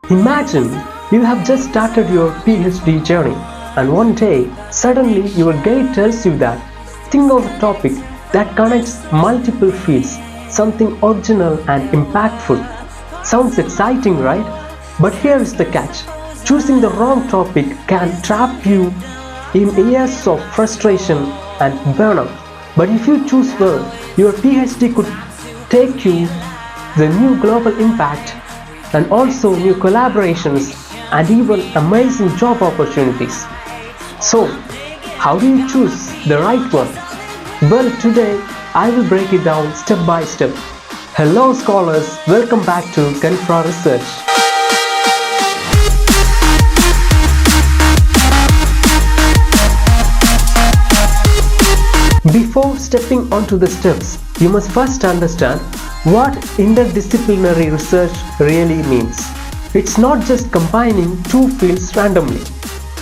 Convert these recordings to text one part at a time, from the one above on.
Imagine you have just started your PhD journey and one day suddenly your guide tells you that think of a topic that connects multiple fields, something original and impactful. Sounds exciting, right? But here is the catch. Choosing the wrong topic can trap you in years of frustration and burnout. But if you choose well, your PhD could take you the new global impact and also new collaborations and even amazing job opportunities. So, how do you choose the right one? Well, today I will break it down step by step. Hello scholars, welcome back to Kenfra Research. Before stepping onto the steps, you must first understand what interdisciplinary research really means. It's not just combining two fields randomly.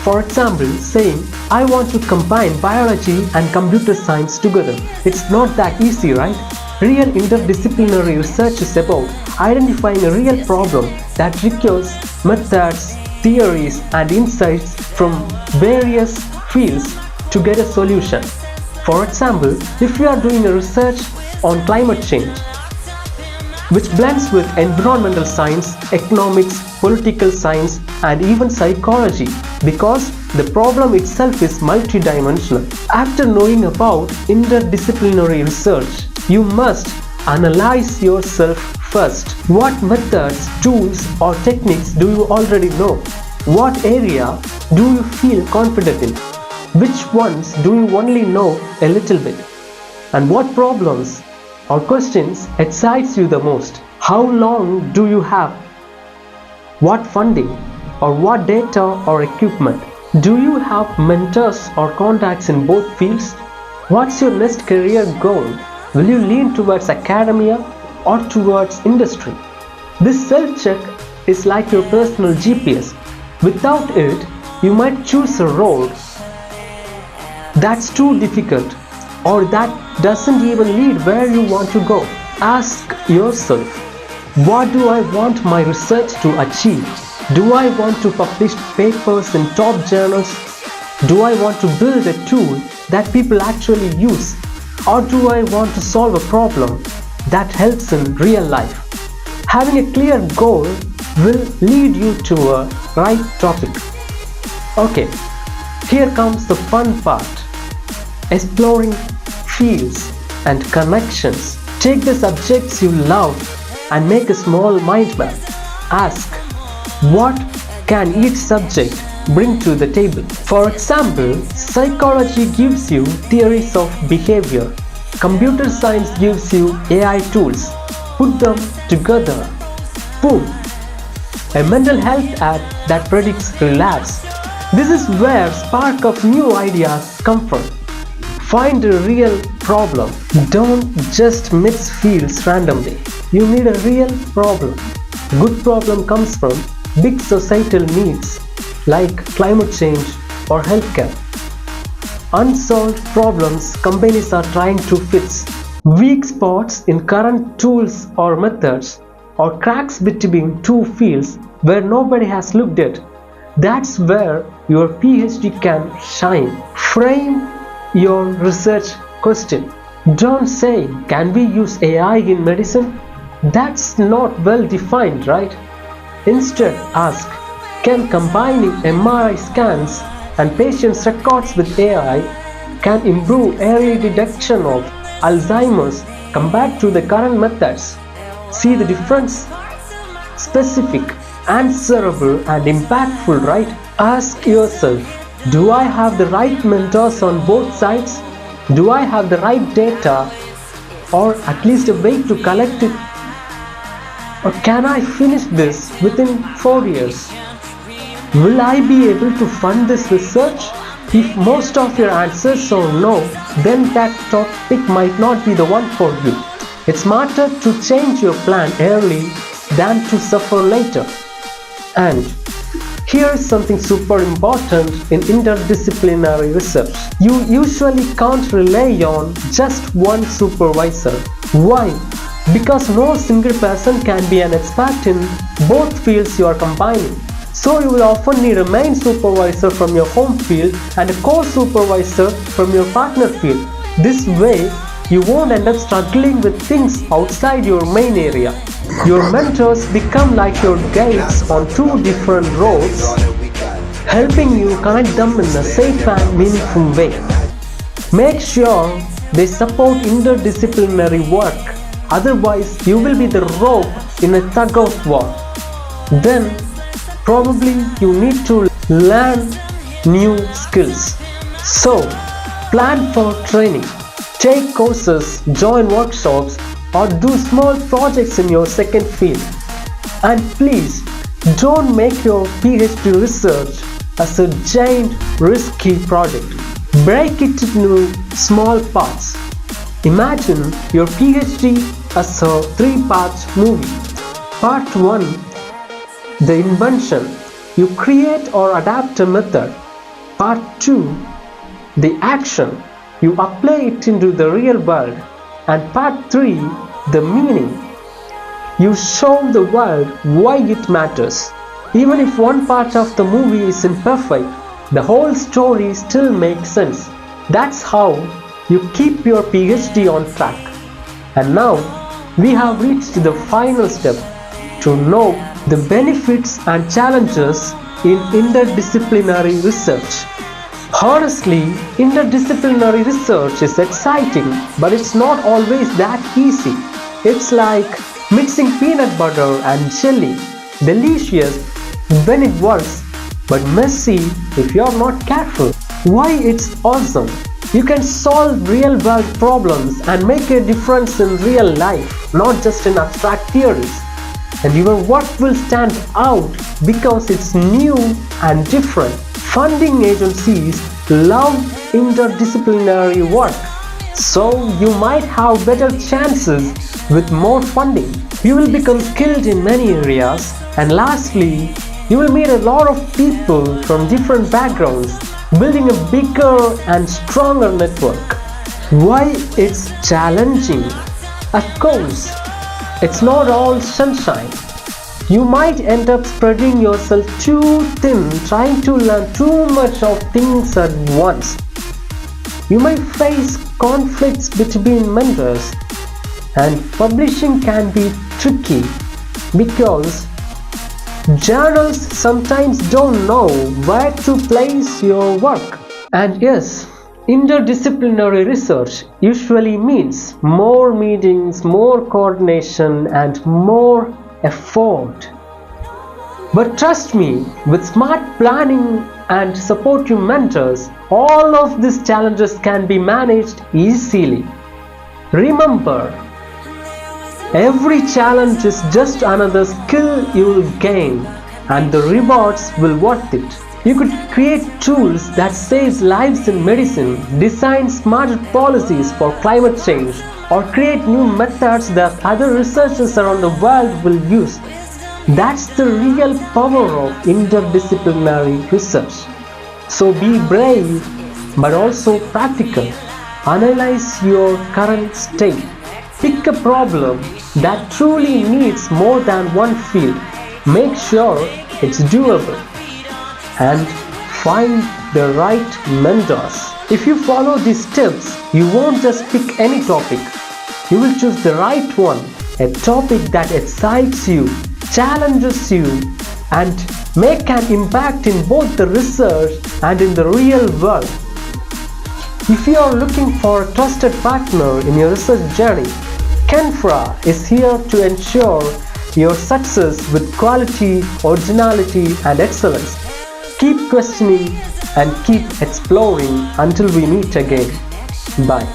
For example, saying, I want to combine biology and computer science together. It's not that easy, right? Real interdisciplinary research is about identifying a real problem that requires methods, theories, and insights from various fields to get a solution. For example, if you are doing a research on climate change, which blends with environmental science, economics, political science, and even psychology, because the problem itself is multidimensional. After knowing about interdisciplinary research, you must analyze yourself first. What methods, tools, or techniques do you already know? What area do you feel confident in? Which ones do you only know a little bit? And what problems or questions excites you the most? How long do you have? What funding or what data or equipment? Do you have mentors or contacts in both fields? What's your next career goal? Will you lean towards academia or towards industry? This self-check is like your personal GPS. Without it, you might choose a role that's too difficult or that doesn't even lead where you want to go. Ask yourself, what do I want my research to achieve? Do I want to publish papers in top journals? Do I want to build a tool that people actually use? Or do I want to solve a problem that helps in real life? Having a clear goal will lead you to a right topic. Okay, here comes the fun part. Exploring fields and connections. Take the subjects you love and make a small mind map. Ask, what can each subject bring to the table? For example, psychology gives you theories of behavior. Computer science gives you AI tools. Put them together. Boom! A mental health app that predicts relapse. This is where spark of new ideas come from. Find a real problem. Don't just mix fields randomly. You need a real problem. A good problem comes from big societal needs like climate change or healthcare. Unsolved problems companies are trying to fix. Weak spots in current tools or methods or cracks between two fields where nobody has looked at. That's where your PhD can shine. Frame your research question. Don't say, can we use AI in medicine? That's not well defined, right? Instead, ask, can combining MRI scans and patients' records with AI can improve early detection of Alzheimer's compared to the current methods? See the difference? Specific, answerable, and impactful, right? Ask yourself, do I have the right mentors on both sides? Do I have the right data or at least a way to collect it? Or can I finish this within 4 years? Will I be able to fund this research? If most of your answers are no, then that topic might not be the one for you. It's smarter to change your plan early than to suffer later. And here is something super important in interdisciplinary research. You usually can't rely on just one supervisor. Why? because no single person can be an expert in both fields you are combining. So you will often need a main supervisor from your home field and a co-supervisor from your partner field. This way, you won't end up struggling with things outside your main area. Your mentors become like your guides on two different roads, helping you connect them in a safe and meaningful way. Make sure they support interdisciplinary work, otherwise you will be the rope in a tug-of-war. Then probably you need to learn new skills. So plan for training, take courses, join workshops, or do small projects in your second field. And please don't make your PhD research as a giant risky project. Break it into small parts. Imagine your PhD as a 3-part movie. Part 1, the invention. You create or adapt a method. Part 2, the action. You apply it into the real world. And part 3, the meaning. You show the world why it matters. Even if one part of the movie is imperfect, the whole story still makes sense. That's how you keep your PhD on track. And now we have reached the final step, to know the benefits and challenges in interdisciplinary research. Honestly, interdisciplinary research is exciting, but it's not always that easy. It's like mixing peanut butter and jelly. Delicious when it works, but messy if you're not careful. Why it's awesome? You can solve real-world problems and make a difference in real life, not just in abstract theories. And your work will stand out because it's new and different. Funding agencies love interdisciplinary work, so you might have better chances with more funding. You will become skilled in many areas, and lastly, you will meet a lot of people from different backgrounds, building a bigger and stronger network. Why it's challenging? Of course, it's not all sunshine. You might end up spreading yourself too thin, trying to learn too much of things at once. You might face conflicts between mentors, and publishing can be tricky because journals sometimes don't know where to place your work. And yes, interdisciplinary research usually means more meetings, more coordination, and more effort. But trust me, with smart planning and supportive mentors, all of these challenges can be managed easily. Remember, every challenge is just another skill you will gain, and the rewards will worth it. You could create tools that save lives in medicine, design smarter policies for climate change, or create new methods that other researchers around the world will use. That's the real power of interdisciplinary research. So be brave, but also practical. Analyze your current state. Pick a problem that truly needs more than one field. Make sure it's doable. And find the right mentors. If you follow these tips, you won't just pick any topic. You will choose the right one, a topic that excites you, challenges you, and make an impact in both the research and in the real world. If you are looking for a trusted partner in your research journey, Kenfra is here to ensure your success with quality, originality, and excellence. Keep questioning and keep exploring until we meet again. Bye.